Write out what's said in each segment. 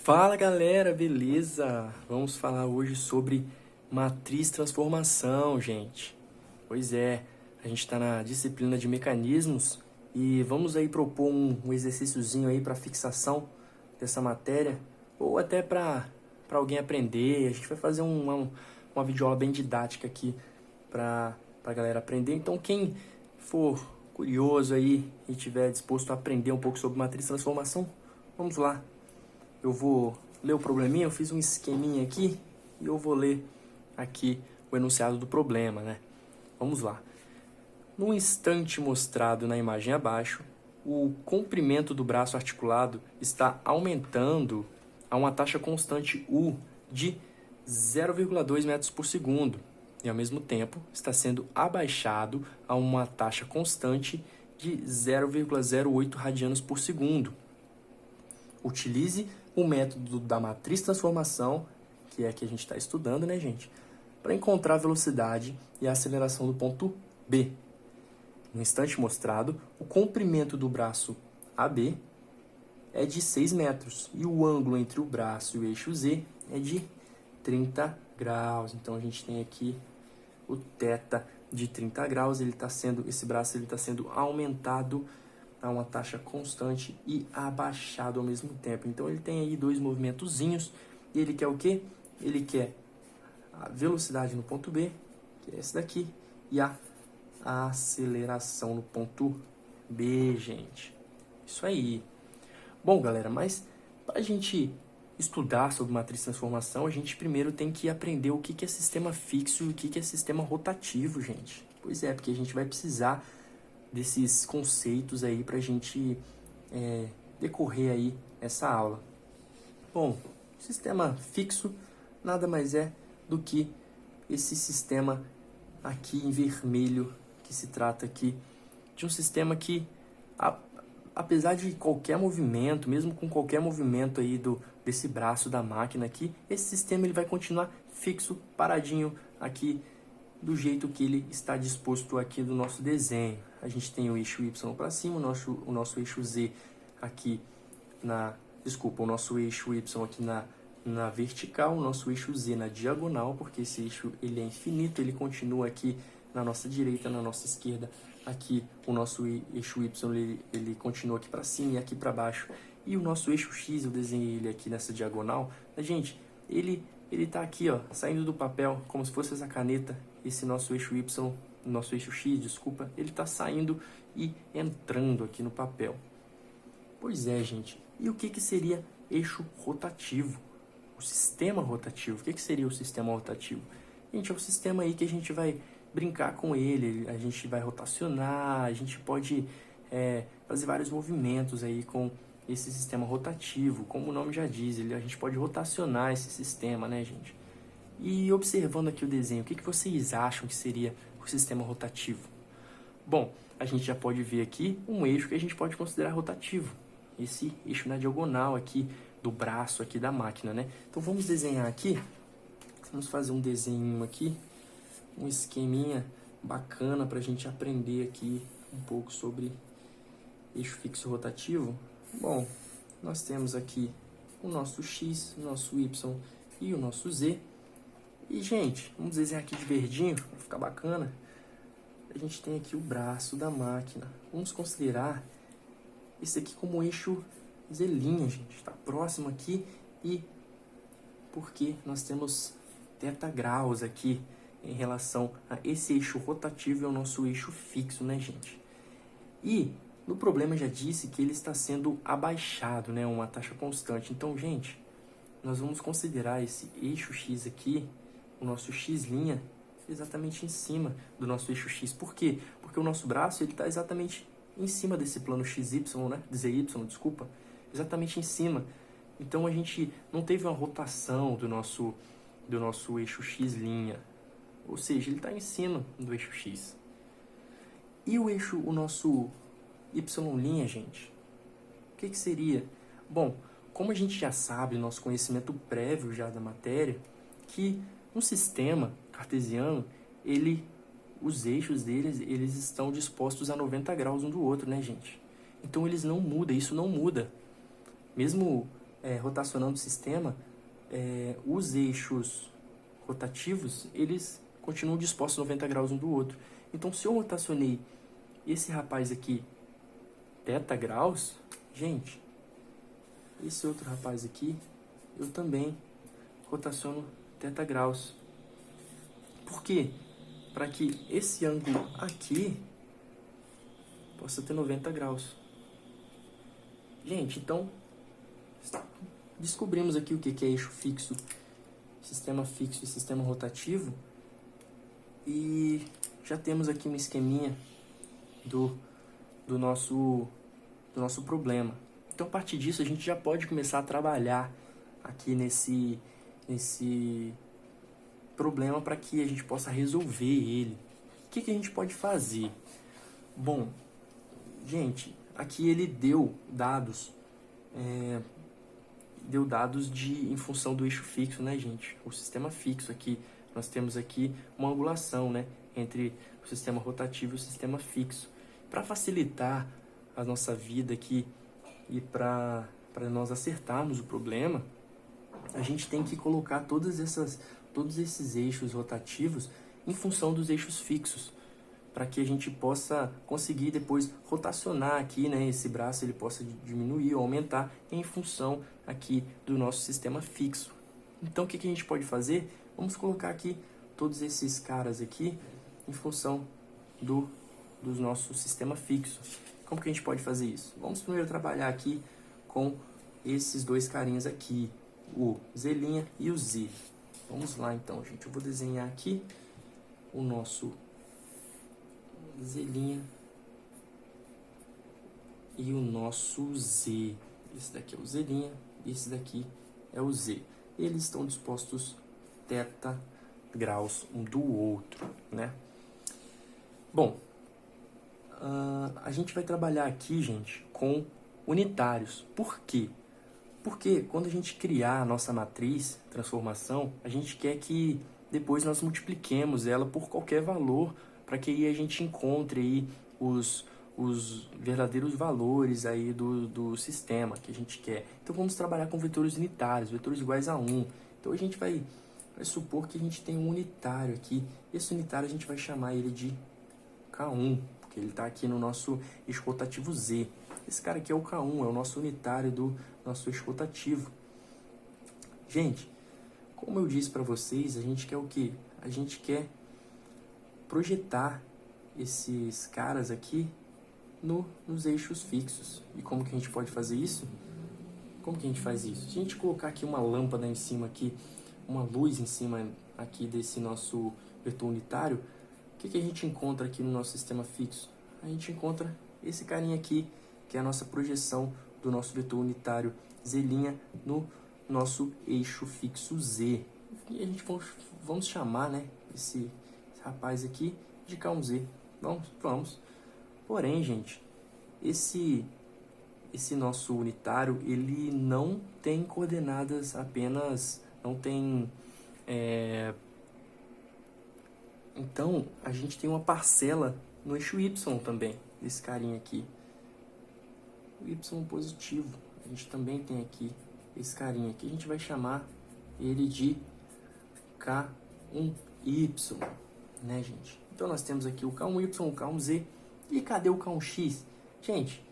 Fala galera, beleza? Vamos falar hoje sobre matriz transformação, gente. Pois é, a gente está na disciplina de mecanismos e vamos aí propor um exercíciozinho aí para fixação dessa matéria ou até para alguém aprender. A gente vai fazer uma videoaula bem didática aqui para a galera aprender. Então quem for curioso aí e tiver disposto a aprender um pouco sobre matriz transformação, vamos lá. Eu vou ler o probleminha, eu fiz um esqueminha aqui e eu vou ler aqui o enunciado do problema, né? Vamos lá. No instante mostrado na imagem abaixo, o comprimento do braço articulado está aumentando a uma taxa constante U de 0,2 metros por segundo e, ao mesmo tempo, está sendo abaixado a uma taxa constante de 0,08 radianos por segundo. Utilize o método da matriz transformação, que é que a gente está estudando, né, gente? Para encontrar a velocidade e a aceleração do ponto B. No instante mostrado, o comprimento do braço AB é de 6 metros e o ângulo entre o braço e o eixo Z é de 30 graus. Então, a gente tem aqui o θ de 30 graus, esse braço está sendo aumentado a uma taxa constante e abaixado ao mesmo tempo. Então, ele tem aí dois movimentozinhos e ele quer o quê? Ele quer a velocidade no ponto B, que é esse daqui, e a aceleração no ponto B, gente. Isso aí. Bom, galera, mas para a gente estudar sobre matriz transformação, a gente primeiro tem que aprender o que é sistema fixo e o que é sistema rotativo, gente. Pois é, porque a gente vai precisar desses conceitos aí para a gente decorrer aí essa aula. Bom, sistema fixo nada mais é do que esse sistema aqui em vermelho, que se trata aqui de um sistema que, apesar de qualquer movimento, mesmo com qualquer movimento aí desse braço da máquina aqui, esse sistema ele vai continuar fixo, paradinho aqui, do jeito que ele está disposto aqui do nosso desenho. A gente tem o eixo Y para cima, o nosso eixo Z aqui o nosso eixo Y aqui na vertical, o nosso eixo Z na diagonal, porque esse eixo ele é infinito, ele continua aqui na nossa direita, na nossa esquerda. Aqui o nosso eixo Y ele continua aqui para cima e aqui para baixo. E o nosso eixo X, eu desenhei ele aqui nessa diagonal. Mas, gente, ele tá aqui, ó, saindo do papel, como se fosse essa caneta. Esse nosso eixo Y, nosso eixo X, desculpa, ele está saindo e entrando aqui no papel. Pois é, gente. E o que seria eixo rotativo? O sistema rotativo. O que seria o sistema rotativo? Gente, é o sistema aí que a gente vai brincar com ele, a gente vai rotacionar, a gente pode fazer vários movimentos aí com esse sistema rotativo. Como o nome já diz, a gente pode rotacionar esse sistema, né, gente? E observando aqui o desenho, o que vocês acham que seria o sistema rotativo? Bom, a gente já pode ver aqui um eixo que a gente pode considerar rotativo. Esse eixo na diagonal aqui do braço aqui da máquina, né? Então vamos desenhar aqui, vamos fazer um desenho aqui, um esqueminha bacana para a gente aprender aqui um pouco sobre eixo fixo rotativo. Bom, nós temos aqui o nosso X, o nosso Y e o nosso Z. E, gente, vamos desenhar aqui de verdinho, para ficar bacana. A gente tem aqui o braço da máquina. Vamos considerar esse aqui como eixo Z', gente. Está próximo aqui e porque nós temos θ graus aqui em relação a esse eixo rotativo e ao nosso eixo fixo, né, gente? E no problema já disse que ele está sendo abaixado, né, uma taxa constante. Então, gente, nós vamos considerar esse eixo X aqui, o nosso X', exatamente em cima do nosso eixo X. Por quê? Porque o nosso braço está exatamente em cima desse plano XY, né? ZY, desculpa. Exatamente em cima. Então, a gente não teve uma rotação do nosso eixo X'. Ou seja, ele está em cima do eixo X. E o nosso Y', gente? O que seria? Bom, como a gente já sabe, nosso conhecimento prévio já da matéria, que um sistema cartesiano, os eixos deles, eles estão dispostos a 90 graus um do outro, né, gente? Então, eles não mudam, isso não muda. Mesmo rotacionando o sistema, os eixos rotativos, eles continuam dispostos 90 graus um do outro. Então, se eu rotacionei esse rapaz aqui θ graus, gente, esse outro rapaz aqui, eu também rotaciono θ graus. Por quê? Para que esse ângulo aqui possa ter 90 graus. Gente, então, descobrimos aqui o que é eixo fixo, sistema fixo e sistema rotativo. E já temos aqui um esqueminha do nosso problema. Então, a partir disso, a gente já pode começar a trabalhar aqui nesse problema para que a gente possa resolver ele. O que a gente pode fazer? Bom, gente, aqui ele deu dados, em função do eixo fixo, né, gente? O sistema fixo aqui, nós temos aqui uma angulação, né, entre o sistema rotativo e o sistema fixo. Para facilitar a nossa vida aqui e para nós acertarmos o problema, a gente tem que colocar todos esses eixos rotativos em função dos eixos fixos, para que a gente possa conseguir depois rotacionar aqui, né, esse braço ele possa diminuir ou aumentar em função aqui do nosso sistema fixo. Então, o que a gente pode fazer? Vamos colocar aqui todos esses caras aqui em função do nosso sistema fixo. Como que a gente pode fazer isso? Vamos primeiro trabalhar aqui com esses dois carinhas aqui, o Z' e o Z. Vamos lá então, gente. Eu vou desenhar aqui o nosso Z' e o nosso Z. Esse daqui é o Z' e esse daqui é o Z. Eles estão dispostos θ graus um do outro, né? Bom, a gente vai trabalhar aqui, gente, com unitários. Por quê? Porque quando a gente criar a nossa matriz, transformação, a gente quer que depois nós multipliquemos ela por qualquer valor, para que aí a gente encontre aí os verdadeiros valores aí do sistema que a gente quer. Então vamos trabalhar com vetores unitários, vetores iguais a 1. Então a gente vai supor que a gente tem um unitário aqui. Esse unitário a gente vai chamar ele de K1, porque ele está aqui no nosso eixo rotativo Z. Esse cara aqui é o K1, é o nosso unitário do nosso eixo rotativo. Gente, como eu disse para vocês, a gente quer o quê? A gente quer projetar esses caras aqui nos eixos fixos. E como que a gente pode fazer isso? Como que a gente faz isso? Se a gente colocar aqui uma lâmpada em cima aqui, uma luz em cima aqui desse nosso vetor unitário, o que a gente encontra aqui no nosso sistema fixo? A gente encontra esse carinha aqui, que é a nossa projeção do nosso vetor unitário Z' no nosso eixo fixo Z. E a gente vamos chamar, né, esse rapaz aqui de K1Z. Vamos. Porém, gente, esse nosso unitário, ele não tem coordenadas apenas, não tem... Então, a gente tem uma parcela no eixo Y também, desse carinha aqui. O Y positivo. A gente também tem aqui esse carinha aqui. A gente vai chamar ele de K1Y, né, gente? Então, nós temos aqui o K1Y, o K1Z. E cadê o K1X? Gente,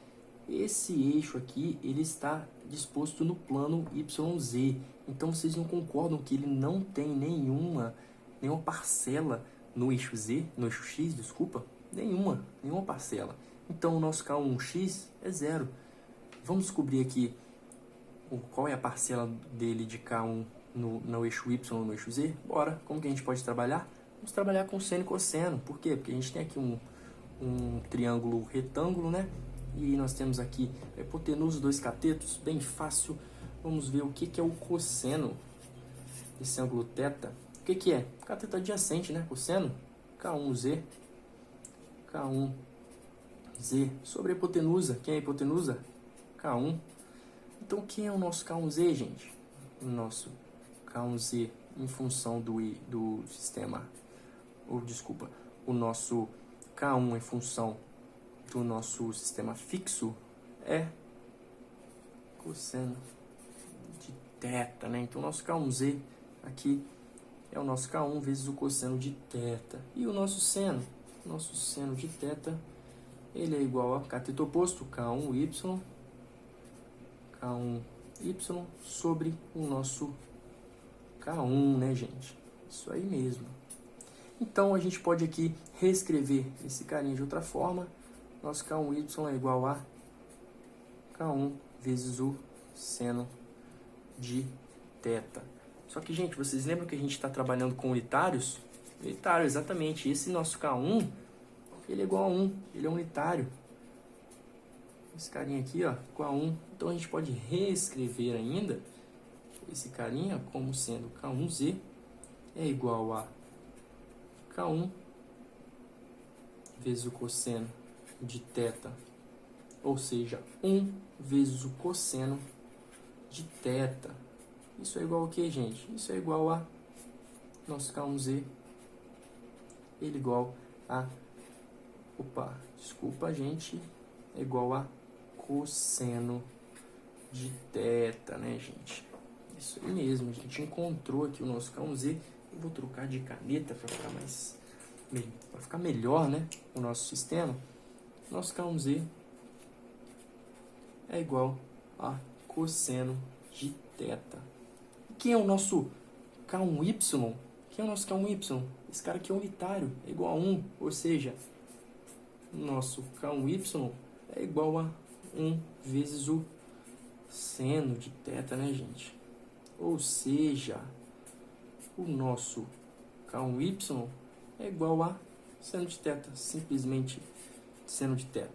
esse eixo aqui, ele está disposto no plano YZ. Então, vocês não concordam que ele não tem nenhuma parcela no eixo Z, no eixo X, desculpa? Nenhuma parcela. Então, o nosso K1X é zero. Vamos descobrir aqui qual é a parcela dele de K1 no eixo Y ou no eixo Z? Bora! Como que a gente pode trabalhar? Vamos trabalhar com seno e cosseno. Por quê? Porque a gente tem aqui um triângulo retângulo, né? E nós temos aqui a hipotenusa, dois catetos, bem fácil. Vamos ver o que é o cosseno desse ângulo θ. O que é? Cateto adjacente, né? Cosseno, K1Z, K1Z, sobre a hipotenusa. Quem é a hipotenusa? K1. Então, quem é o nosso K1Z, gente? O nosso K1Z em função do sistema, o nosso K1 em função do nosso sistema fixo é cosseno θ, né? Então, o nosso K1Z aqui é o nosso K1 vezes o cosseno de θ. E o nosso seno? O nosso seno de θ, ele é igual a cateto oposto, K1Y sobre o nosso K1, né, gente? Isso aí mesmo. Então, a gente pode aqui reescrever esse carinha de outra forma. Nosso K1Y é igual a K1 vezes o seno de θ. Só que, gente, vocês lembram que a gente está trabalhando com unitários? Unitário, exatamente. Esse nosso K1, ele é igual a 1. Ele é unitário. Esse carinha aqui, ó, igual a 1. Então, a gente pode reescrever ainda esse carinha como sendo K1Z é igual a K1 vezes o cosseno de θ, ou seja, 1 vezes o cosseno de θ. Isso é igual a quê, gente? Isso é igual a nosso K1Z, ele é igual a, gente, é igual a cosseno de θ, né, gente? Isso aí mesmo, a gente encontrou aqui o nosso K1Z. Eu vou trocar de caneta para ficar melhor, né, o nosso sistema. Nosso K1Z é igual a cosseno de θ. Quem é o nosso K1Y? Quem é o nosso K1Y? Esse cara aqui é unitário, é igual a 1, ou seja, nosso K1Y é igual a 1 vezes o seno de θ, né, gente? Ou seja, o nosso K1Y é igual a seno de θ, simplesmente seno de θ.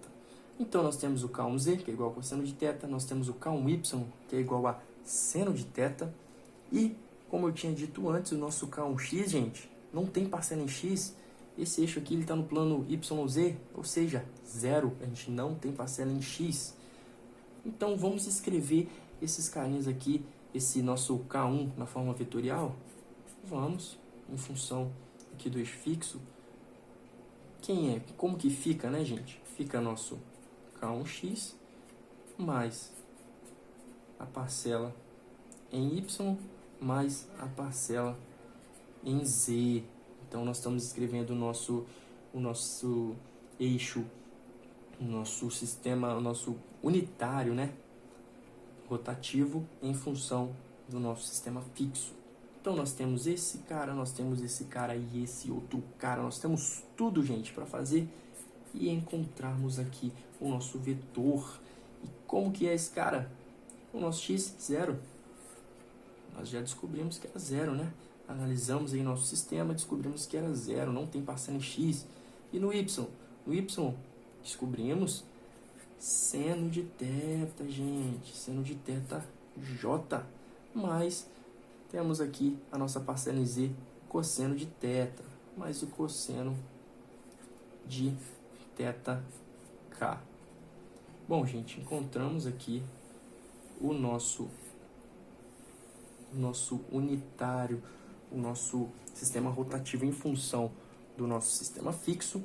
Então, nós temos o K1Z, que é igual a cosseno de θ, nós temos o K1Y, que é igual a seno de θ, e, como eu tinha dito antes, o nosso K1X, gente, não tem parcela em X, esse eixo aqui está no plano YZ, ou seja, zero, a gente não tem parcela em X. Então, vamos escrever esses carinhas aqui, esse nosso K1 na forma vetorial? Vamos, em função aqui do eixo fixo. Como que fica, né, gente? Fica nosso K1x mais a parcela em Y mais a parcela em Z. Então, nós estamos escrevendo o nosso eixo, o nosso sistema, o nosso unitário, né, rotativo em função do nosso sistema fixo. Então, nós temos esse cara e esse outro cara. Nós temos tudo, gente, para fazer e encontrarmos aqui o nosso vetor. E como que é esse cara? O nosso x, zero. Nós já descobrimos que era zero, né? Analisamos aí nosso sistema, descobrimos que era zero, não tem parcela em x. E no y? No y, descobrimos seno de θ, gente. Seno de θ, j. Mas temos aqui a nossa parcela em z, cosseno de θ, mais o cosseno de θk. Bom, gente, encontramos aqui o nosso unitário, o nosso sistema rotativo em função do nosso sistema fixo.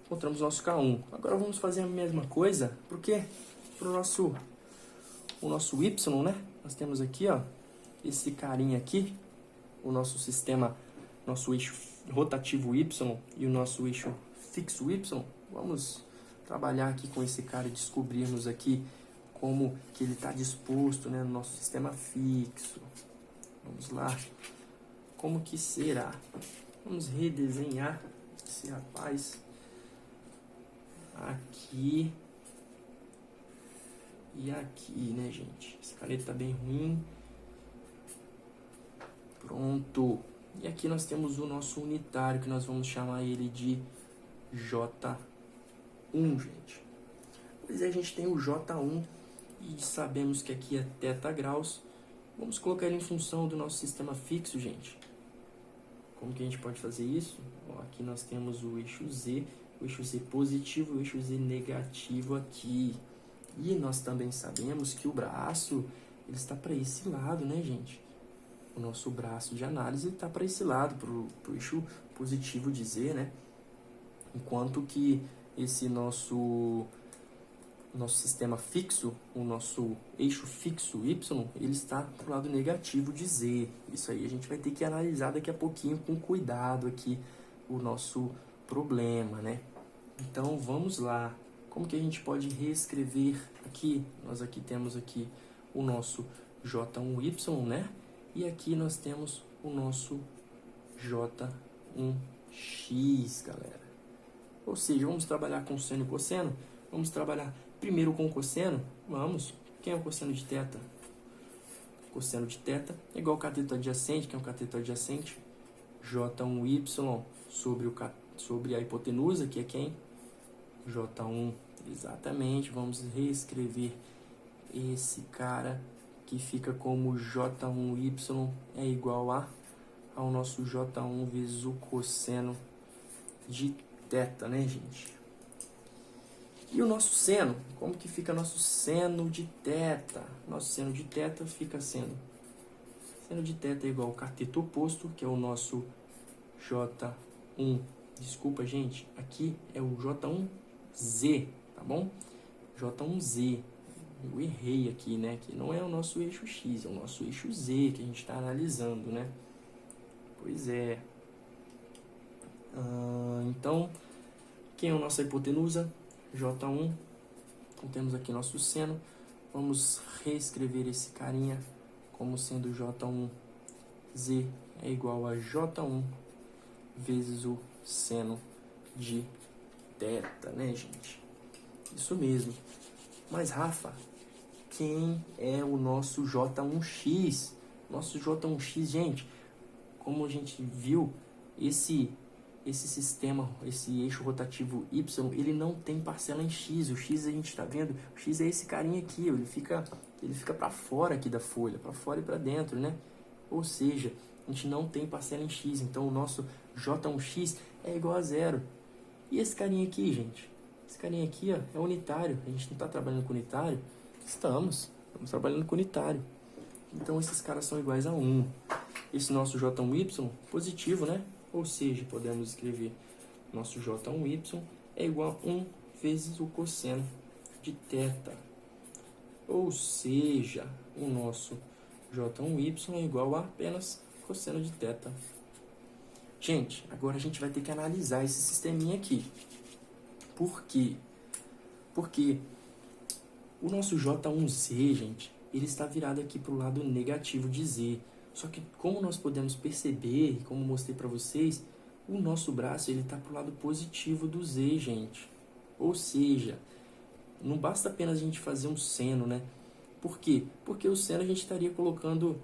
Encontramos o nosso K1. Agora vamos fazer a mesma coisa, porque para o nosso Y, né? Nós temos aqui, ó, esse carinha aqui, o nosso sistema, nosso eixo rotativo Y e o nosso eixo fixo Y. Vamos trabalhar aqui com esse cara e descobrirmos aqui como que ele está disposto, né, no nosso sistema fixo. Vamos lá. Como que será? Vamos redesenhar esse rapaz aqui e aqui, né, gente? Esse caneta tá bem ruim. Pronto. E aqui nós temos o nosso unitário, que nós vamos chamar ele de J1, gente. Pois é, a gente tem o J1 e sabemos que aqui é θ graus. Vamos colocar ele em função do nosso sistema fixo, gente. Como que a gente pode fazer isso? Ó, aqui nós temos o eixo Z positivo e o eixo Z negativo aqui. E nós também sabemos que o braço ele está para esse lado, né, gente? O nosso braço de análise está para esse lado, para o eixo positivo de Z, né? Enquanto que esse nosso nosso sistema fixo, o nosso eixo fixo y, ele está para o lado negativo de z. Isso aí a gente vai ter que analisar daqui a pouquinho com cuidado aqui o nosso problema, né? Então vamos lá. Como que a gente pode reescrever aqui? Nós aqui temos aqui o nosso J1y, né? E aqui nós temos o nosso J1x, galera. Ou seja, vamos trabalhar com seno e cosseno? Vamos trabalhar primeiro com cosseno? Vamos. Quem é o cosseno de θ? Cosseno de θ é igual ao cateto adjacente. Quem é o cateto adjacente? J1y sobre a hipotenusa, que é quem? J1. Exatamente. Vamos reescrever esse cara que fica como J1y é igual ao nosso J1 vezes o cosseno de θ, né, gente? E o nosso seno? Como que fica nosso seno de θ? Nosso seno de θ fica sendo... Seno de θ é igual ao cateto oposto, que é o nosso J1. Desculpa, gente. Aqui é o J1Z, tá bom? J1Z. Eu errei aqui, né? Que não é o nosso eixo X, é o nosso eixo Z que a gente está analisando, né? Pois é. Então, quem é a nossa hipotenusa? J1. Então, temos aqui nosso seno. Vamos reescrever esse carinha como sendo J1Z é igual a J1 vezes o seno de θ, né, gente? Isso mesmo. Mas, Rafa, quem é o nosso J1x? Nosso J1x, gente, como a gente viu, esse sistema, esse eixo rotativo Y, ele não tem parcela em X. O X a gente está vendo, o X é esse carinha aqui, ele fica para fora aqui da folha, para fora e para dentro, né? Ou seja, a gente não tem parcela em X, então o nosso J1x é igual a zero. E esse carinha aqui, gente? Esse carinha aqui, ó, é unitário. A gente não está trabalhando com unitário? Estamos trabalhando com unitário. Então esses caras são iguais a 1. Esse nosso J1y, positivo, né? Ou seja, podemos escrever nosso J1y é igual a 1 vezes o cosseno de θ. Ou seja, o nosso J1y é igual a apenas cosseno de θ. Gente, agora a gente vai ter que analisar esse sisteminha aqui. Por quê? Porque o nosso J1z, gente, ele está virado aqui para o lado negativo de z. Só que como nós podemos perceber, e como mostrei para vocês, o nosso braço está para o lado positivo do z, gente. Ou seja, não basta apenas a gente fazer um seno, né? Por quê? Porque o seno a gente estaria colocando,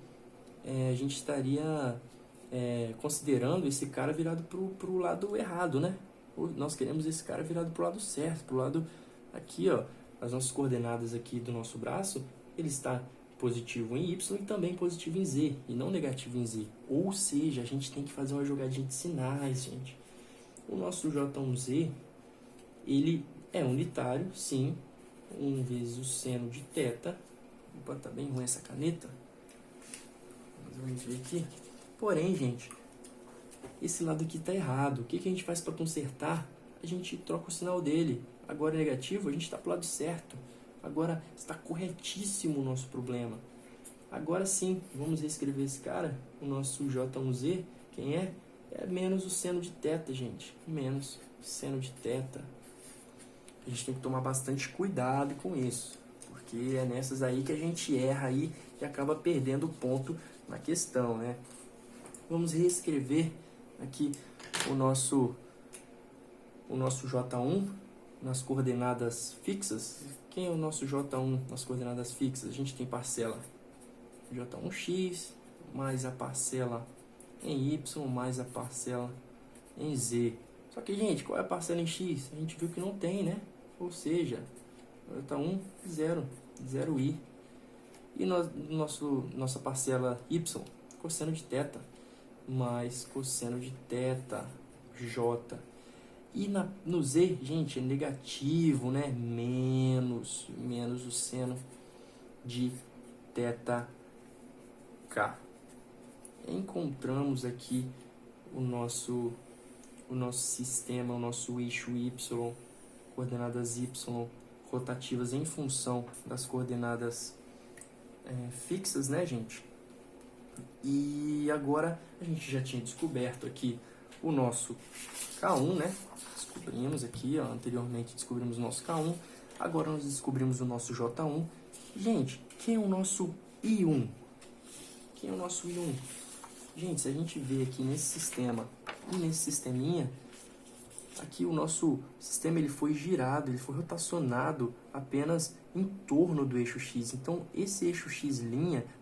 considerando esse cara virado para o lado errado, né? Nós queremos esse cara virado para o lado certo, para o lado aqui, ó, as nossas coordenadas aqui do nosso braço, ele está positivo em Y e também positivo em Z, e não negativo em Z. Ou seja, a gente tem que fazer uma jogadinha de sinais, gente. O nosso J1Z, ele é unitário, sim, 1 vezes o seno de θ. Opa, tá bem ruim essa caneta. Vamos ver aqui. Porém, gente, esse lado aqui está errado. O que a gente faz para consertar? A gente troca o sinal dele. Agora é negativo, a gente está para o lado certo. Agora está corretíssimo o nosso problema. Agora sim, vamos reescrever esse cara. O nosso J1Z, quem é? É menos o seno de θ, gente. Menos o seno de θ. A gente tem que tomar bastante cuidado com isso. Porque é nessas aí que a gente erra aí e acaba perdendo o ponto na questão, né? Vamos reescrever aqui o nosso J1 nas coordenadas fixas. Quem é o nosso J1 nas coordenadas fixas? A gente tem parcela J1x mais a parcela em Y mais a parcela em Z. Só que, gente, qual é a parcela em X? A gente viu que não tem, né? Ou seja, J1, 0, 0i. E nossa parcela Y, cosseno de θ, mais cosseno de θ, J. E no Z, gente, é negativo, né? Menos o seno de θk. Encontramos aqui o nosso sistema, o nosso eixo Y, coordenadas Y, rotativas em função das coordenadas fixas, né, gente? E agora a gente já tinha descoberto aqui o nosso K1, né? Descobrimos aqui, ó, anteriormente descobrimos o nosso K1, agora nós descobrimos o nosso J1. Gente, quem é o nosso I1? Quem é o nosso I1? Gente, se a gente vê aqui nesse sistema e nesse sisteminha, aqui o nosso sistema ele foi girado, ele foi rotacionado apenas em torno do eixo X. Então, esse eixo X',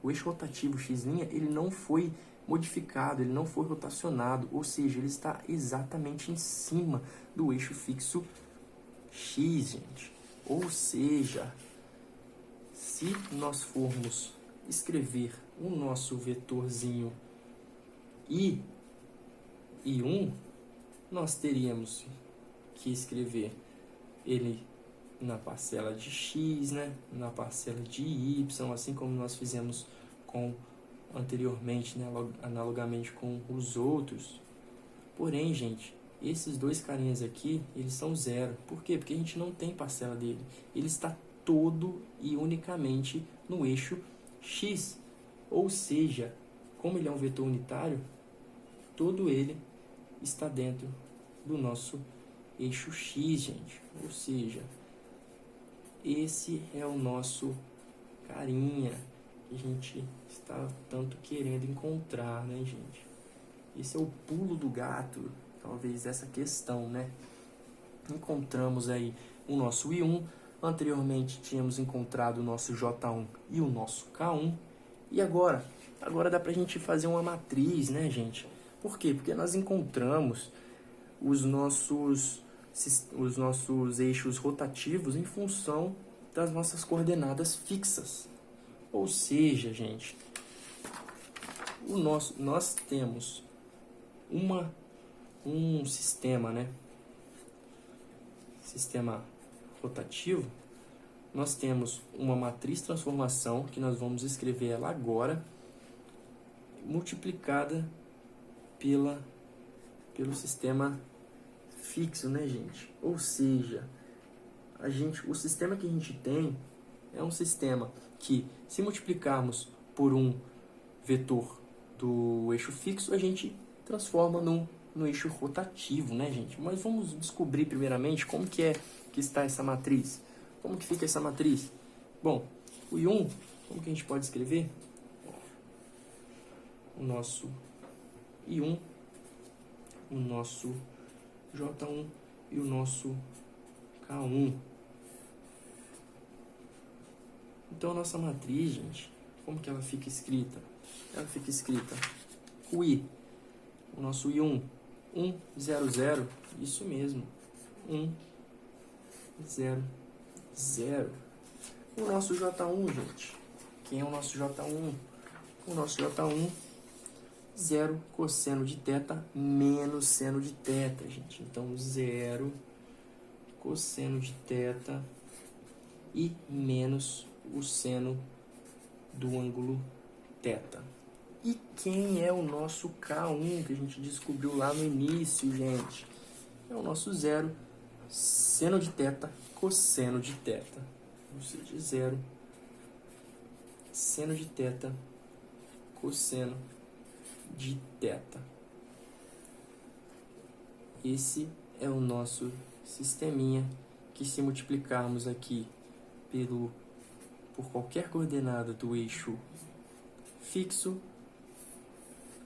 o eixo rotativo X', ele não foi modificado, ele não foi rotacionado, ou seja, ele está exatamente em cima do eixo fixo X, gente. Ou seja, se nós formos escrever o nosso vetorzinho I1, nós teríamos que escrever ele na parcela de x, né? Na parcela de y, assim como nós fizemos anteriormente, né? Analogamente com os outros. Porém, gente, esses dois carinhas aqui, eles são zero. Por quê? Porque a gente não tem parcela dele. Ele está todo e unicamente no eixo x. Ou seja, como ele é um vetor unitário, todo ele está dentro do nosso eixo x, gente. Ou seja, esse é o nosso carinha que a gente está tanto querendo encontrar, né, gente? Esse é o pulo do gato, talvez essa questão, né? Encontramos aí o nosso I1, anteriormente tínhamos encontrado o nosso J1 e o nosso K1, e agora dá pra gente fazer uma matriz, né, gente? Por quê? Porque nós encontramos os nossos eixos rotativos em função das nossas coordenadas fixas. Ou seja, gente, nós temos um sistema, né? Sistema rotativo. Nós temos uma matriz transformação, que nós vamos escrever ela agora, multiplicada pelo sistema fixo, né, gente? Ou seja, o sistema que a gente tem é um sistema que, se multiplicarmos por um vetor do eixo fixo, a gente transforma no eixo rotativo, né, gente? Mas vamos descobrir primeiramente como que está essa matriz. Como que fica essa matriz? Bom, o I1, como que a gente pode escrever? O nosso I1, o nosso J1 e o nosso K1. Então, a nossa matriz, gente, como que ela fica escrita? Ela fica escrita o I, o nosso I1, 1, 0, 0, isso mesmo, 1, 0, 0. O nosso J1, gente, quem é o nosso J1? O nosso J1, 0 cosseno de θ menos seno de θ, gente. Então, 0 cosseno de θ e menos o seno do ângulo θ. E quem é o nosso K1 que a gente descobriu lá no início, gente? É o nosso 0 seno de θ cosseno de θ. Ou seja, 0 seno de θ cosseno de θ. Esse é o nosso sisteminha que, se multiplicarmos aqui por qualquer coordenada do eixo fixo,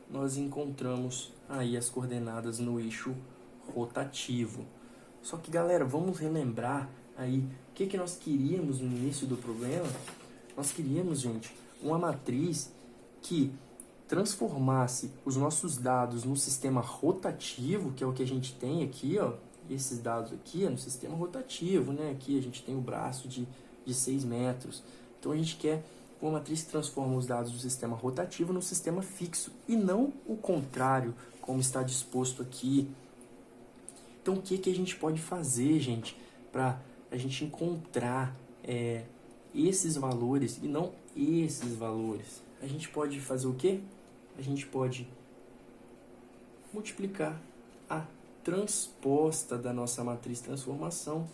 nós encontramos aí as coordenadas no eixo rotativo. Só que, galera, vamos relembrar aí o que nós queríamos no início do problema. Nós queríamos, gente, uma matriz que transformasse os nossos dados no sistema rotativo, que é o que a gente tem aqui, ó. Esses dados aqui é no sistema rotativo, né? Aqui a gente tem o braço de 6 metros. Então, a gente quer uma matriz que transforma os dados do sistema rotativo no sistema fixo, e não o contrário, como está disposto aqui. Então, o que a gente pode fazer, gente, para a gente encontrar esses valores e não esses valores? A gente pode fazer o quê? A gente pode multiplicar a transposta da nossa matriz transformação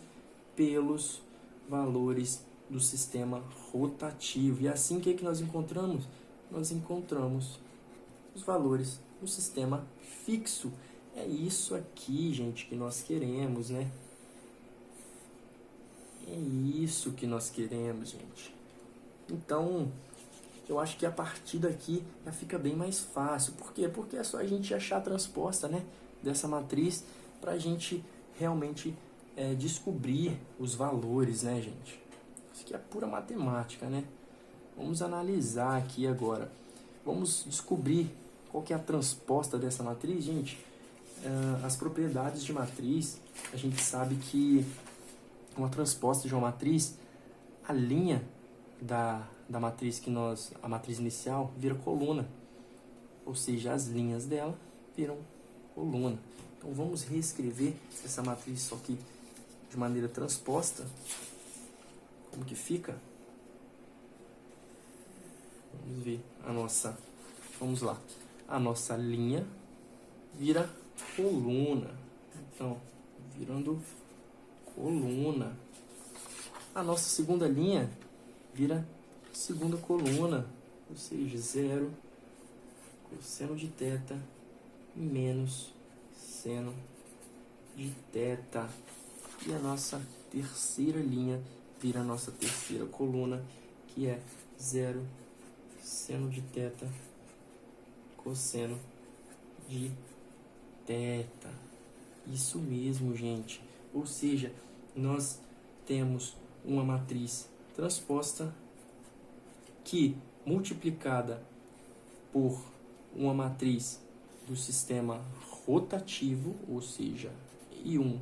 pelos valores do sistema rotativo. E assim, o que nós encontramos? Nós encontramos os valores do sistema fixo. É isso aqui, gente, que nós queremos, né? É isso que nós queremos, gente. Então, eu acho que a partir daqui já fica bem mais fácil. Por quê? Porque é só a gente achar a transposta, né, dessa matriz para a gente realmente descobrir os valores, né, gente? Isso aqui é pura matemática, né? Vamos analisar aqui agora. Vamos descobrir qual que é a transposta dessa matriz, gente. As propriedades de matriz, a gente sabe que uma transposta de uma matriz, a linha da matriz a matriz inicial vira coluna, ou seja, as linhas dela viram coluna. Então vamos reescrever essa matriz só que de maneira transposta. Como que fica? Vamos ver vamos lá, a nossa linha vira coluna, então virando coluna. A nossa segunda linha vira segunda coluna, ou seja, 0 cosseno de θ menos seno de θ. E a nossa terceira linha vira a nossa terceira coluna, que é 0 seno de θ cosseno de θ. Isso mesmo, gente. Ou seja, nós temos uma matriz transposta que, multiplicada por uma matriz do sistema rotativo, ou seja, I1,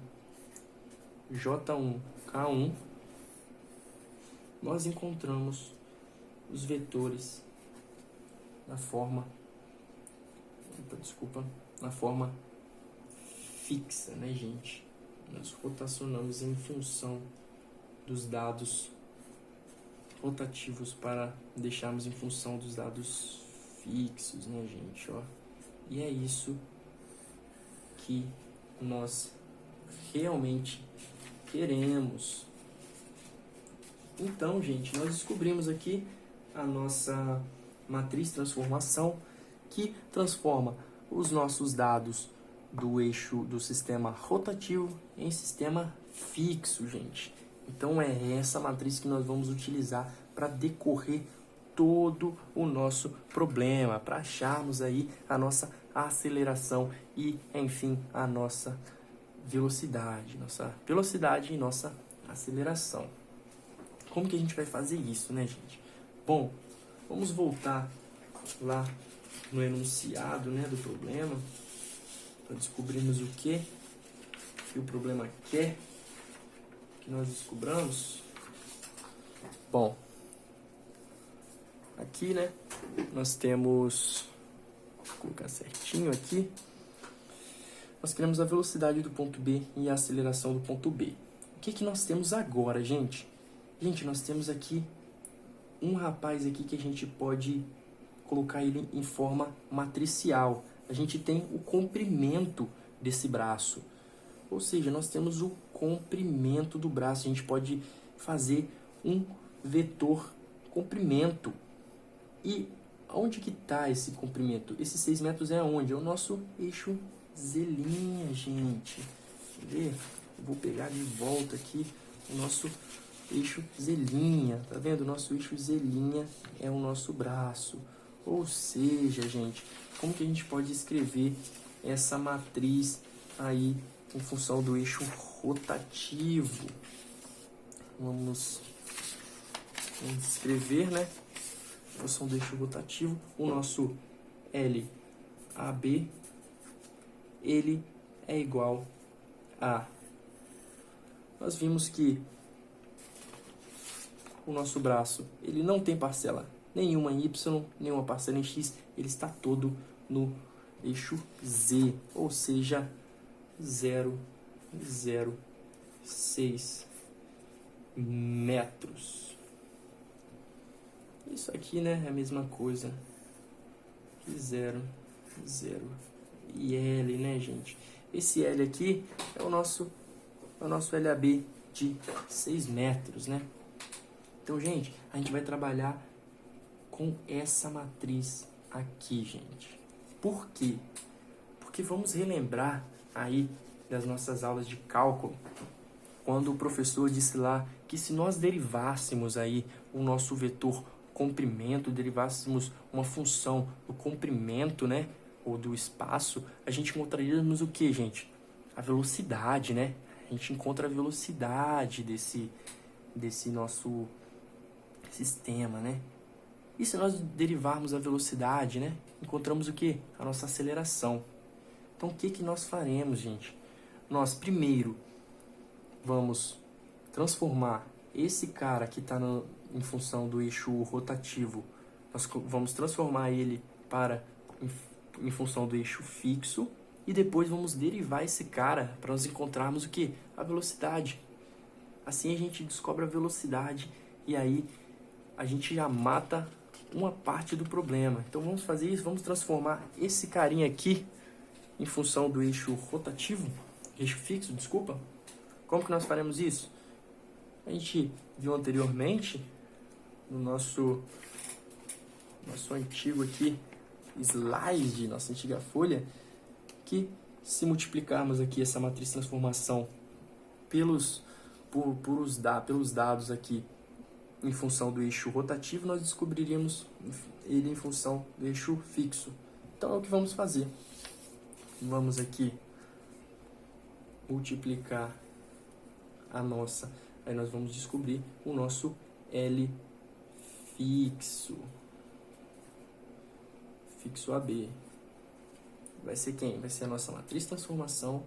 J1, K1, nós encontramos os vetores na forma fixa, né, gente? Nós rotacionamos em função dos dados rotativos para deixarmos em função dos dados fixos, né, gente? Ó. E é isso que nós realmente queremos. Então, gente, nós descobrimos aqui a nossa matriz transformação, que transforma os nossos dados do eixo do sistema rotativo em sistema fixo, gente. Então é essa matriz que nós vamos utilizar para decorrer todo o nosso problema, para acharmos aí a nossa aceleração e, enfim, a nossa velocidade e nossa aceleração. Como que a gente vai fazer isso, né, gente? Bom, vamos voltar lá no enunciado, né, do problema, para descobrirmos o que o problema quer que nós descobramos. Bom, aqui, né, nós temos, vou colocar certinho aqui, nós queremos a velocidade do ponto B e a aceleração do ponto B. O que nós temos agora, gente? Gente, nós temos aqui um rapaz aqui que a gente pode colocar ele em forma matricial. A gente tem o comprimento desse braço. Ou seja, nós temos o comprimento do braço. A gente pode fazer um vetor comprimento. E onde que está esse comprimento? Esses 6 metros é onde? É o nosso eixo Z', gente. Quer ver? Eu vou pegar de volta aqui o nosso eixo Z'. Tá vendo? O nosso eixo Z' é o nosso braço. Ou seja, gente, como que a gente pode escrever essa matriz aí em função do eixo rotativo? Vamos escrever, né? Em função do eixo rotativo, o nosso LAB, ele é igual a... Nós vimos que o nosso braço, ele não tem parcela nenhuma em Y, nenhuma parcela em X, ele está todo no eixo Z, ou seja, 0,06 metros. Isso aqui, né, é a mesma coisa que 0, 0 e L, né, gente? Esse L aqui é o nosso LAB de 6 metros, né? Então, gente, a gente vai trabalhar com essa matriz aqui, gente. Por quê? Porque vamos relembrar aí das nossas aulas de cálculo, quando o professor disse lá que se nós derivássemos aí o nosso vetor comprimento, derivássemos uma função do comprimento, né, ou do espaço, a gente encontraríamos o que, gente? A velocidade, né? A gente encontra a velocidade desse nosso sistema, né? E se nós derivarmos a velocidade, né, encontramos o que? A nossa aceleração. Então, o que nós faremos, gente? Nós, primeiro, vamos transformar esse cara que está em função do eixo rotativo, nós vamos transformar ele em função do eixo fixo, e depois vamos derivar esse cara para nós encontrarmos o que? A velocidade. Assim a gente descobre a velocidade e aí a gente já mata uma parte do problema. Então vamos fazer isso, vamos transformar esse carinha aqui em função do eixo rotativo, eixo fixo, desculpa. Como que nós faremos isso? A gente viu anteriormente no nosso antigo aqui slide, nossa antiga folha, que se multiplicarmos aqui essa matriz de transformação pelos dados aqui em função do eixo rotativo, nós descobriríamos ele em função do eixo fixo. Então é o que vamos fazer. Vamos aqui multiplicar aí nós vamos descobrir o nosso L fixo AB. Vai ser quem? Vai ser a nossa matriz de transformação,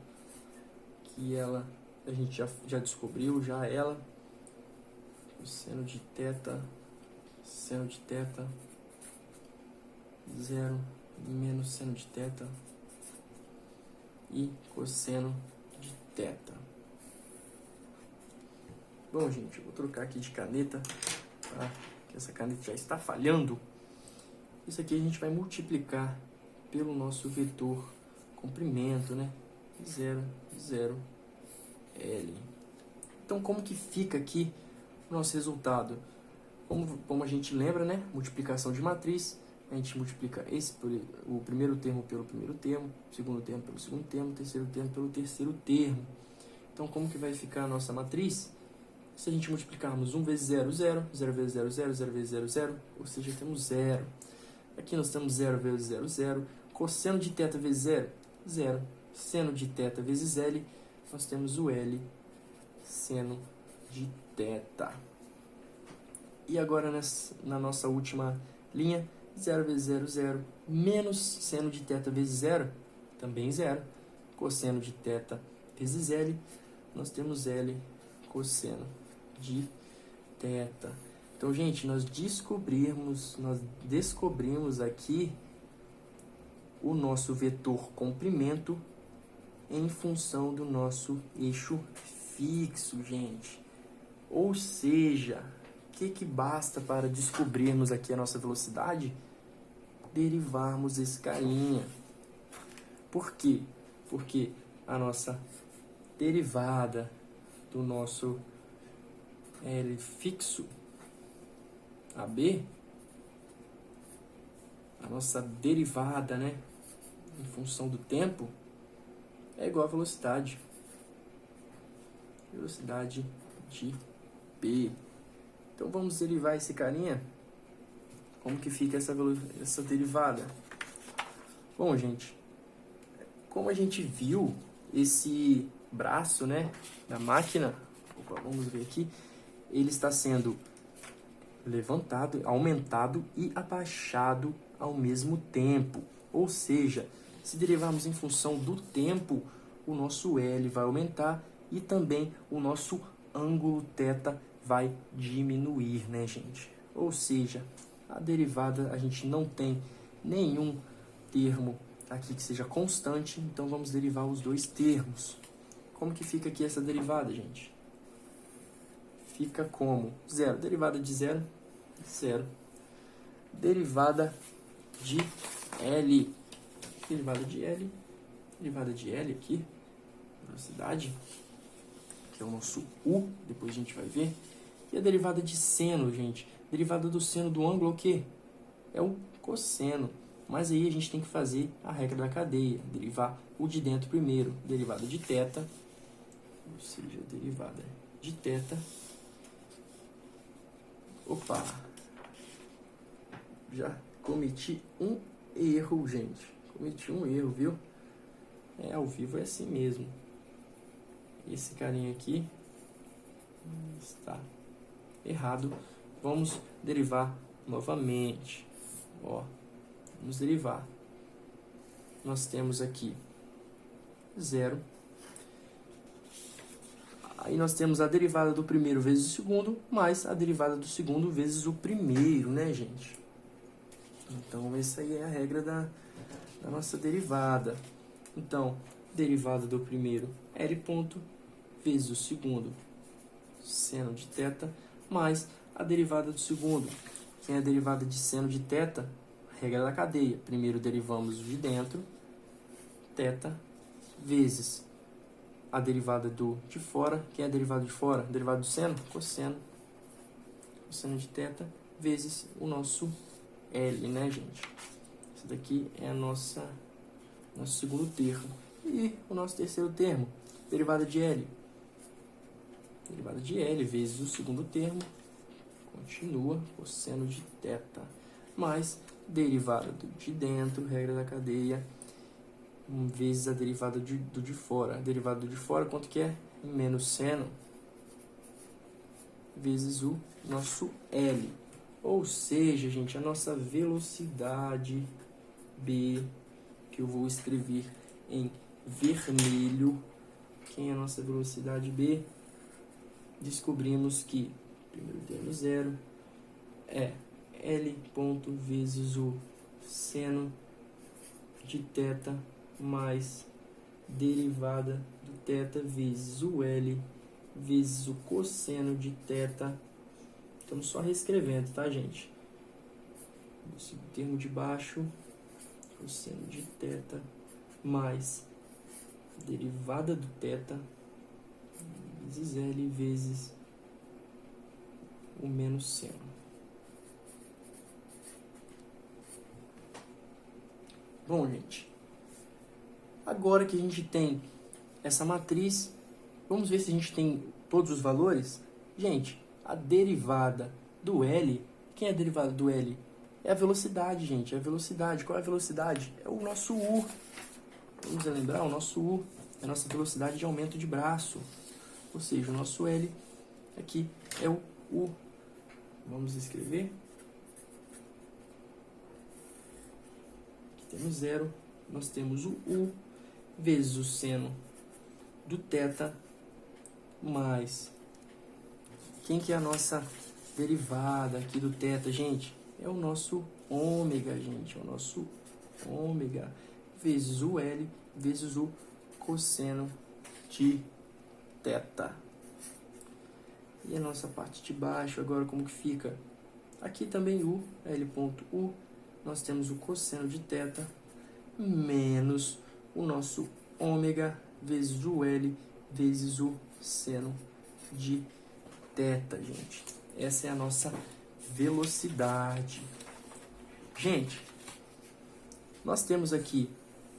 que a gente já descobriu, ela, seno de θ, 0 menos seno de θ e cosseno de θ. Bom, gente, eu vou trocar aqui de caneta, tá? Que essa caneta já está falhando. Isso aqui a gente vai multiplicar pelo nosso vetor comprimento, né? 0, 0, L. Então, como que fica aqui o nosso resultado? Como a gente lembra, né? Multiplicação de matriz. A gente multiplica o primeiro termo pelo primeiro termo, o segundo termo pelo segundo termo, o terceiro termo pelo terceiro termo. Então, como que vai ficar a nossa matriz? Se a gente multiplicarmos 1 vezes 0, 0, 0 vezes 0, 0, 0 vezes 0, 0, ou seja, temos 0. Aqui nós temos 0 vezes 0, 0. Cosseno de θ vezes 0, 0. Seno de θ vezes L, nós temos o L seno de θ. E agora na nossa última linha, 0 vezes 0, 0. Menos seno de θ vezes 0, também 0. Cosseno de θ vezes L, nós temos L cosseno de θ. Então, gente, nós descobrimos aqui o nosso vetor comprimento em função do nosso eixo fixo, gente. Ou seja, o que basta para descobrirmos aqui a nossa velocidade? Derivarmos esse carinha. Por quê? Porque a nossa derivada do nosso L fixo AB, a nossa derivada, né, em função do tempo, é igual a velocidade de P. Então vamos derivar esse carinha. Como que fica essa derivada? Bom, gente, como a gente viu esse braço, né, da máquina, vamos ver aqui, ele está sendo levantado, aumentado e abaixado ao mesmo tempo. Ou seja, se derivarmos em função do tempo, o nosso L vai aumentar e também o nosso ângulo θ vai diminuir, né, gente? Ou seja, a derivada, a gente não tem nenhum termo aqui que seja constante, então vamos derivar os dois termos. Como que fica aqui essa derivada, gente? Fica como 0. Derivada de 0, 0. Derivada de L. Derivada de L. Derivada de L aqui. Velocidade. que é o nosso U, depois a gente vai ver. E a derivada de seno, gente. Derivada do seno do ângulo é o quê? É o cosseno. Mas aí a gente tem que fazer a regra da cadeia. Derivar o de dentro primeiro. Derivada de θ, ou seja, derivada de θ. Opa! Já cometi um erro, gente. Cometi um erro, viu? Ao vivo é assim mesmo. Esse carinha aqui está errado. Vamos derivar novamente. Ó, vamos derivar. Nós temos aqui 0. Aí nós temos a derivada do primeiro vezes o segundo, mais a derivada do segundo vezes o primeiro, né, gente? Então, essa aí é a regra da nossa derivada. Então, derivada do primeiro, L ponto, vezes o segundo, seno de θ, mais a derivada do segundo. Quem é a derivada de seno de θ? Regra da cadeia. Primeiro derivamos o de dentro, θ, vezes a derivada do de fora. Quem é a derivada de fora? Derivada do seno? Cosseno. Cosseno de θ, vezes o nosso L, né, gente? Esse daqui é a nosso segundo termo. E o nosso terceiro termo, derivada de L. Derivada de L vezes o segundo termo, continua, cosseno de θ, mais derivada do de dentro, regra da cadeia, vezes a derivada do de fora. A derivada do de fora, quanto que é? Menos seno, vezes o nosso L. Ou seja, gente, a nossa velocidade B, que eu vou escrever em vermelho. Quem é a nossa velocidade B? Descobrimos que primeiro termo 0 é L ponto vezes o seno de θ mais derivada do θ vezes o L vezes o cosseno de θ. Estamos só reescrevendo, tá, gente? Esse termo de baixo, cosseno de θ mais derivada do θ vezes L vezes o menos seno. Bom, gente, agora que a gente tem essa matriz, vamos ver se a gente tem todos os valores. Gente, a derivada do L, quem é a derivada do L? É a velocidade, gente, é a velocidade. Qual é a velocidade? É o nosso U. Vamos lembrar, o nosso U é a nossa velocidade de aumento de braço. Ou seja, o nosso L aqui é o U. Vamos escrever. Aqui temos 0. Nós temos o U vezes o seno do θ mais... Quem que é a nossa derivada aqui do θ, gente? É o nosso ômega, gente. É o nosso ômega vezes o L vezes o cosseno de θ. E a nossa parte de baixo, agora como que fica? Aqui também U, L ponto U, nós temos o cosseno de θ menos o nosso ômega vezes o L vezes o seno de θ, gente. Essa é a nossa velocidade. Gente, nós temos aqui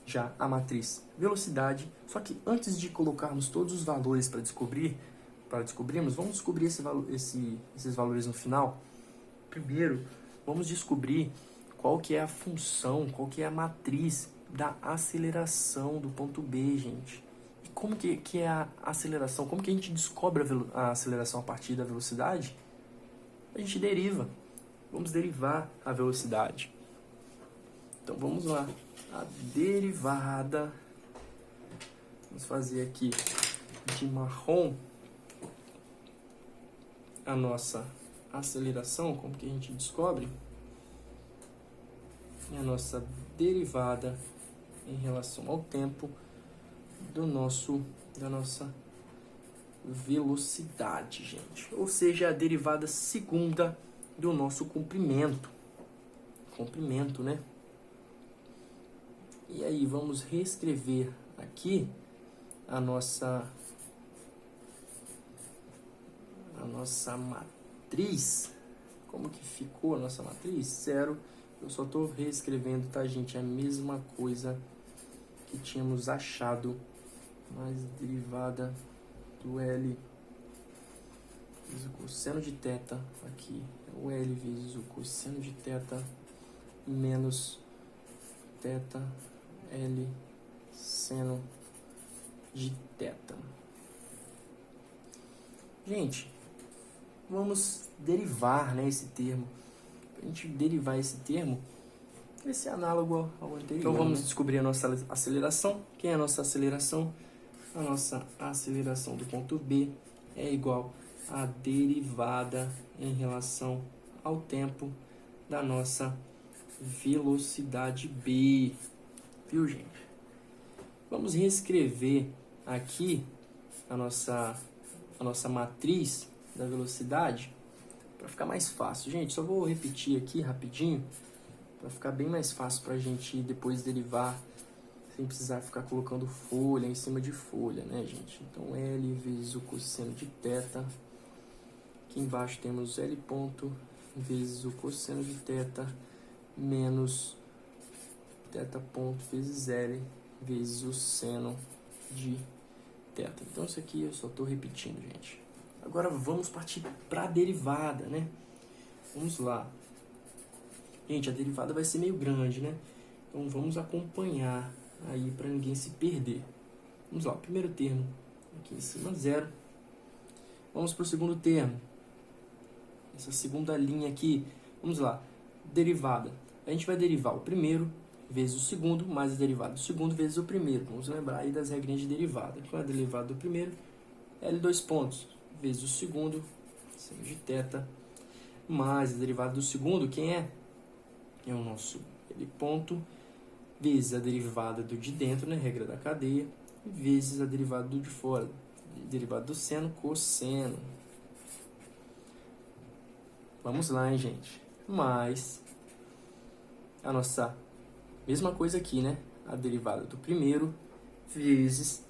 já a matriz velocidade, só que antes de colocarmos todos os valores para descobrirmos, vamos descobrir esses valores no final. Primeiro, vamos descobrir qual que é a função, qual que é a matriz da aceleração do ponto B, gente. E como que é a aceleração? Como que a gente descobre a aceleração a partir da velocidade? A gente deriva. Vamos derivar a velocidade. Então, vamos lá. A derivada, vamos fazer aqui de marrom a nossa aceleração, como que a gente descobre? É a nossa derivada em relação ao tempo da nossa velocidade, gente. Ou seja, a derivada segunda do nosso comprimento. Comprimento, né? E aí, vamos reescrever aqui a nossa a nossa matriz. Como que ficou a nossa matriz? 0. Eu só estou reescrevendo, tá, gente? É a mesma coisa que tínhamos achado, mais derivada do L vezes o cosseno de θ, aqui, o L vezes o cosseno de θ, menos θ, L, seno de θ. Gente, vamos derivar, né, esse termo. Para a gente derivar esse termo, vai ser análogo ao anterior. Então vamos descobrir a nossa aceleração. Quem é a nossa aceleração? A nossa aceleração do ponto B é igual à derivada em relação ao tempo da nossa velocidade B. Viu, gente? Vamos reescrever aqui a nossa matriz da velocidade para ficar mais fácil. Gente, só vou repetir aqui rapidinho para ficar bem mais fácil para a gente depois derivar sem precisar ficar colocando folha em cima de folha, né, gente? Então, L vezes o cosseno de θ. Aqui embaixo temos L ponto vezes o cosseno de θ menos θ ponto vezes L vezes o seno de θ. Então, isso aqui eu só estou repetindo, gente. Agora, vamos partir para a derivada, né? Vamos lá. Gente, a derivada vai ser meio grande, né? Então, vamos acompanhar aí para ninguém se perder. Vamos lá, primeiro termo aqui em cima, 0. Vamos para o segundo termo. Essa segunda linha aqui, vamos lá, derivada. A gente vai derivar o primeiro vezes o segundo, mais a derivada do segundo vezes o primeiro. Vamos lembrar aí das regrinhas de derivada. Qual é a derivada do primeiro? L dois pontos, vezes o segundo, seno de θ, mais a derivada do segundo, quem é? É o nosso L ponto, vezes a derivada do de dentro, né, regra da cadeia, vezes a derivada do de fora, derivada do seno, cosseno. Vamos lá, hein, gente? Mais a nossa mesma coisa aqui, né? A derivada do primeiro vezes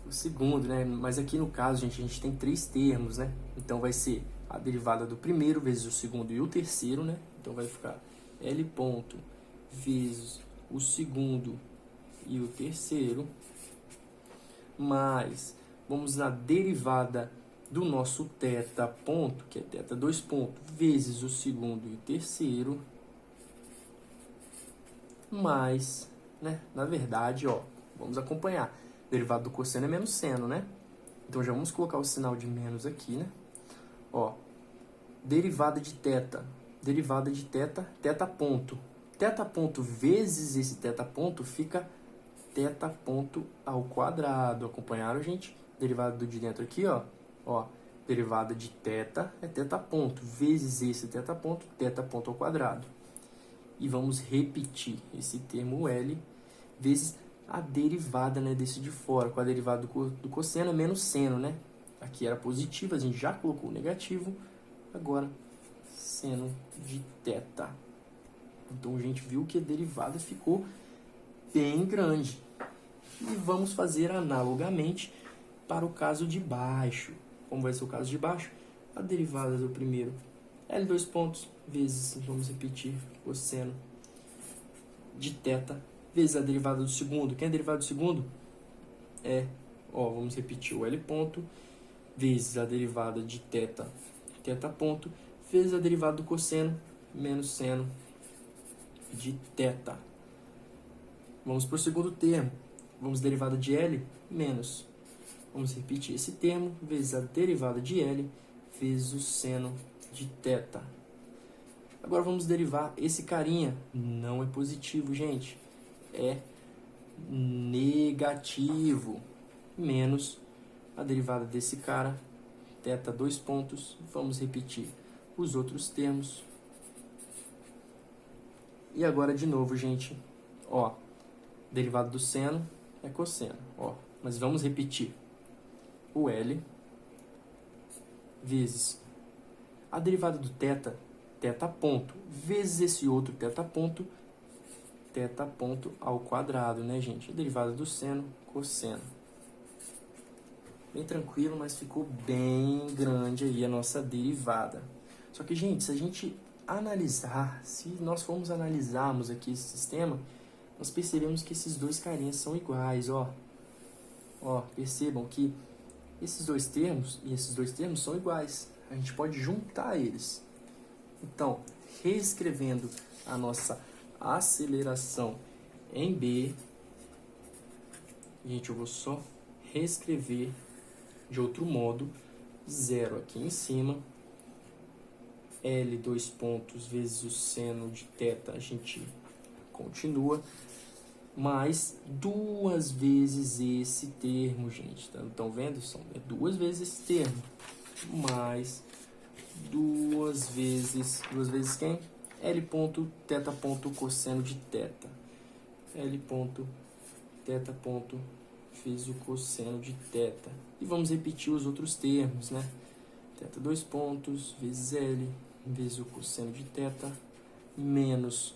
o segundo, né? Mas aqui no caso, gente, a gente tem 3 termos, né? Então vai ser a derivada do primeiro vezes o segundo e o terceiro, né? Então vai ficar L ponto vezes o segundo e o terceiro, mais, vamos na derivada do nosso θ ponto, que é θ dois pontos, vezes o segundo e o terceiro, mais, né, na verdade, ó, vamos acompanhar, derivada do cosseno é menos seno, né? Então já vamos colocar o sinal de menos aqui, né? Ó, derivada de θ θ ponto. Θ ponto vezes esse θ ponto fica θ ponto ao quadrado. Acompanharam, gente? Derivada do de dentro aqui, ó. Ó, derivada de θ é θ ponto vezes esse θ ponto ao quadrado. E vamos repetir esse termo L vezes a derivada, né, desse de fora. Com a derivada do cosseno é menos seno, né? Aqui era positivo, a gente já colocou o negativo. Agora, seno de θ. Então, a gente viu que a derivada ficou bem grande. E vamos fazer analogamente para o caso de baixo. Como vai ser o caso de baixo? A derivada do primeiro, L dois pontos, vezes, vamos repetir, cosseno de θ, vezes a derivada do segundo. Quem é a derivada do segundo? Ó, vamos repetir o L ponto, vezes a derivada de θ ponto, vezes a derivada do cosseno, menos seno de θ. Vamos para o segundo termo. Vamos derivada de L, menos. Vamos repetir esse termo, vezes a derivada de L, vezes o seno de θ. Agora vamos derivar esse carinha. Não é positivo, gente. É negativo. Menos a derivada desse cara, θ dois pontos. Vamos repetir os outros termos. E agora de novo, gente, ó, derivada do seno é cosseno, ó, mas vamos repetir o L vezes a derivada do θ ponto, vezes esse outro θ ponto ao quadrado, né, gente? A derivada do seno, cosseno. bem tranquilo, mas ficou bem grande aí a nossa derivada. Só que, gente, se a gente analisar, se nós formos analisarmos aqui esse sistema, nós percebemos que esses dois carinhas são iguais, ó. Ó, percebam que esses dois termos e esses dois termos são iguais. A gente pode juntar eles. Então, reescrevendo a nossa aceleração em B, gente, eu vou só reescrever de outro modo, 0 aqui em cima, L 2 pontos vezes o seno de θ, a gente continua, mais duas vezes esse termo, gente. Estão vendo? São duas vezes esse termo. Mais duas vezes quem? L ponto θ ponto cosseno de θ. L ponto θ ponto vezes o cosseno de θ. E vamos repetir os outros termos, né? θ 2 pontos vezes L vezes o cosseno de θ menos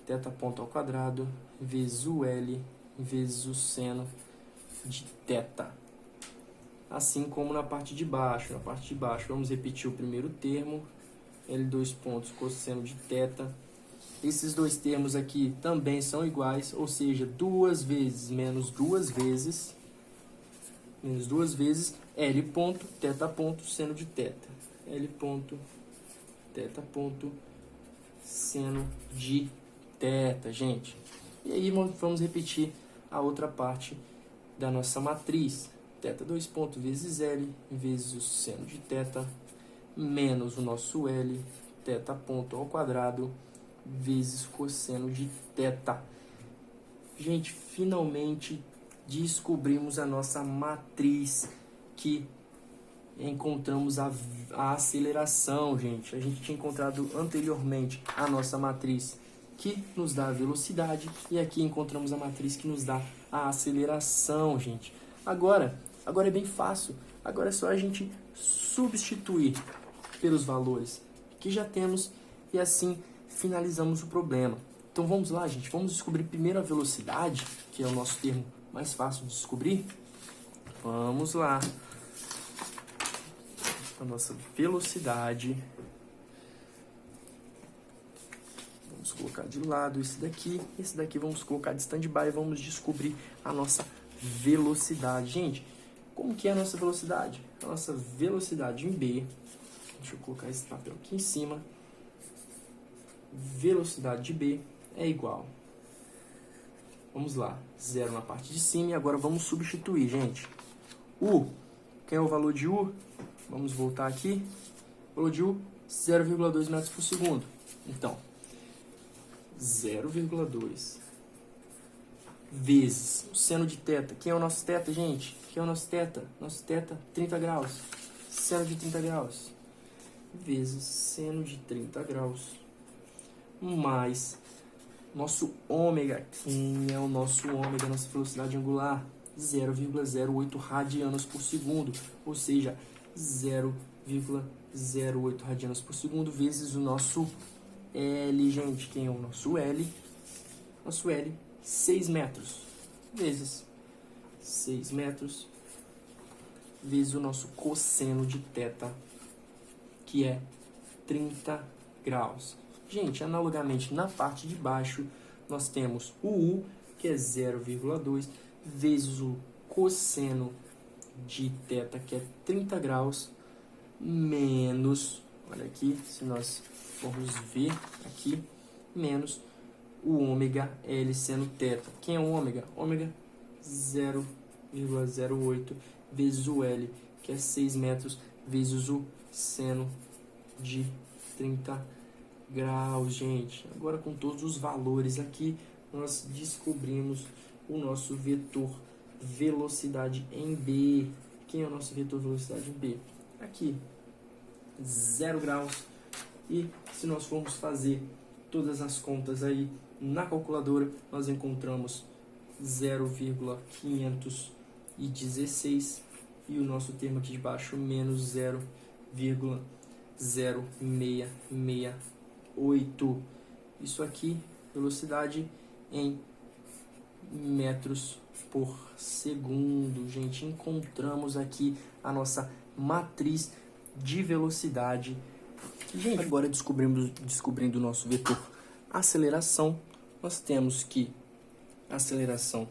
θ ponto ao quadrado vezes o L vezes o seno de θ. Assim como na parte de baixo. Na parte de baixo vamos repetir o primeiro termo, L 2 pontos cosseno de θ. Esses dois termos aqui também são iguais, ou seja, duas vezes menos duas vezes L ponto θ ponto seno de θ. L ponto θ ponto seno de θ, gente. E aí vamos repetir a outra parte da nossa matriz. θ 2 pontos vezes L vezes o seno de θ menos o nosso L, θ ponto ao quadrado vezes cosseno de θ. Gente, finalmente descobrimos a nossa matriz que encontramos a aceleração, gente. A gente tinha encontrado anteriormente a nossa matriz que nos dá a velocidade e aqui encontramos a matriz que nos dá a aceleração, gente. Agora é bem fácil. Agora é só a gente substituir pelos valores que já temos e assim finalizamos o problema. Então vamos lá, gente. Vamos descobrir primeiro a velocidade, que é o nosso termo mais fácil de descobrir. Vamos lá. A nossa velocidade. Vamos colocar de lado esse daqui. Esse daqui vamos colocar de stand-by e vamos descobrir a nossa velocidade. Gente, como que é a nossa velocidade? A nossa velocidade em B. Deixa eu colocar esse papel aqui em cima. Velocidade de B é igual. Vamos lá. 0 na parte de cima e agora vamos substituir, gente. U. Quem é o valor de U? Vamos voltar aqui. O valor de U, 0,2 metros por segundo. Então, 0,2 vezes o seno de θ. Quem é o nosso θ, gente? Quem é o nosso θ? Nosso θ, 30 graus. Seno de 30 graus. Vezes seno de 30 graus. Mais nosso ômega. Quem é o nosso ômega? Nossa velocidade angular. 0,08 radianos por segundo. Ou seja, 0,08 radianos por segundo vezes o nosso L, gente. Quem é o nosso L? Nosso L, 6 metros. Vezes 6 metros. Vezes o nosso cosseno de θ, que é 30 graus. Gente, analogamente, na parte de baixo, nós temos o U, que é 0,2, vezes o cosseno de θ, que é 30 graus, menos, olha aqui, se nós formos ver aqui, menos o ômega L seno θ. Quem é o ômega? Ômega 0,08 vezes o L, que é 6 metros, vezes o seno de 30 graus, gente. Agora, com todos os valores aqui, nós descobrimos o nosso vetor velocidade em B. Quem é o nosso vetor velocidade em B? Aqui, 0 graus. E se nós formos fazer todas as contas aí na calculadora, nós encontramos 0,516 e o nosso termo aqui de baixo menos 0,0668. Isso aqui, velocidade em metros por segundo. Gente, encontramos aqui a nossa matriz de velocidade. Gente, agora descobrindo o nosso vetor aceleração, nós temos que a aceleração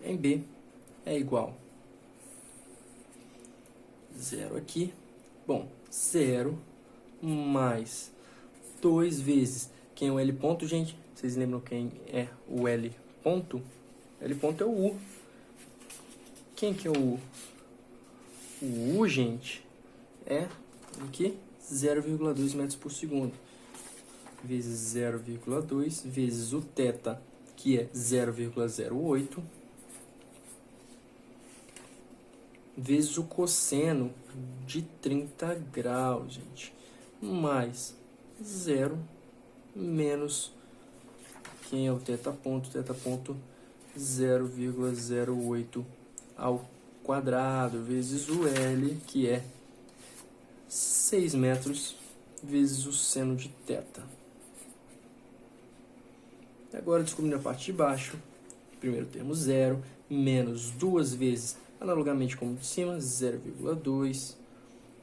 em B é igual a 0 aqui. Bom, 0 mais 2 vezes. Quem é o L ponto, gente? Vocês lembram quem é o L ponto? L ponto é o U. Quem que é o U? O U, gente, é aqui 0,2 metros por segundo. Vezes 0,2 vezes o θ, que é 0,08, vezes o cosseno de 30 graus, gente, mais 0 menos, quem é o θ ponto? Θ ponto 0,08 ao quadrado, vezes o L, que é 6 metros, vezes o seno de θ. Agora, descobrindo a parte de baixo, primeiro termo 0, menos 2 vezes, analogamente como de cima, 0,2,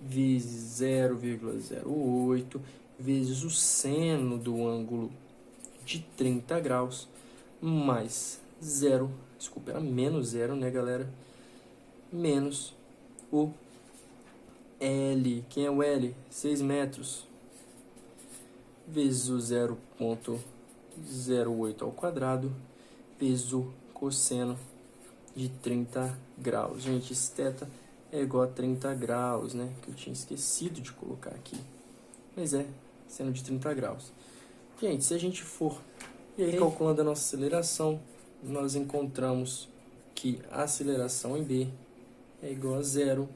vezes 0,08, vezes o seno do ângulo de 30 graus, mais 0, desculpa, era menos 0, né, galera? Menos o L, quem é o L? 6 metros, vezes o 0,08 ao quadrado, vezes o cosseno de 30 graus. Gente, esse θ é igual a 30 graus, né? Que eu tinha esquecido de colocar aqui. Mas é seno de 30 graus. Gente, se a gente for e aí calculando a nossa aceleração, nós encontramos que a aceleração em B é igual a 0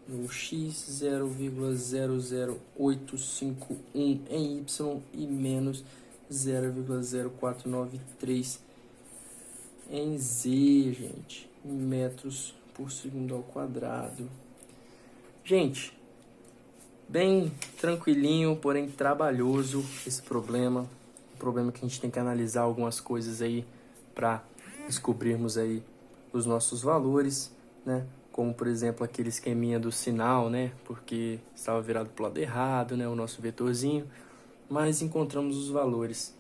no x, 0,00851 em y e menos 0,0493 em z, gente, metros por segundo ao quadrado. Gente, bem tranquilinho, porém trabalhoso esse problema. Um problema que a gente tem que analisar algumas coisas aí para descobrirmos aí os nossos valores, né? Como, por exemplo, aquele esqueminha do sinal, né? Porque estava virado para o lado errado, né? O nosso vetorzinho. Mas encontramos os valores.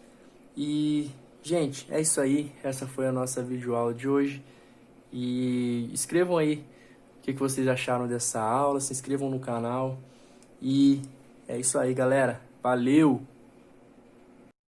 E, gente, é isso aí. Essa foi a nossa videoaula de hoje. E escrevam aí o que vocês acharam dessa aula. Se inscrevam no canal. E é isso aí, galera. Valeu!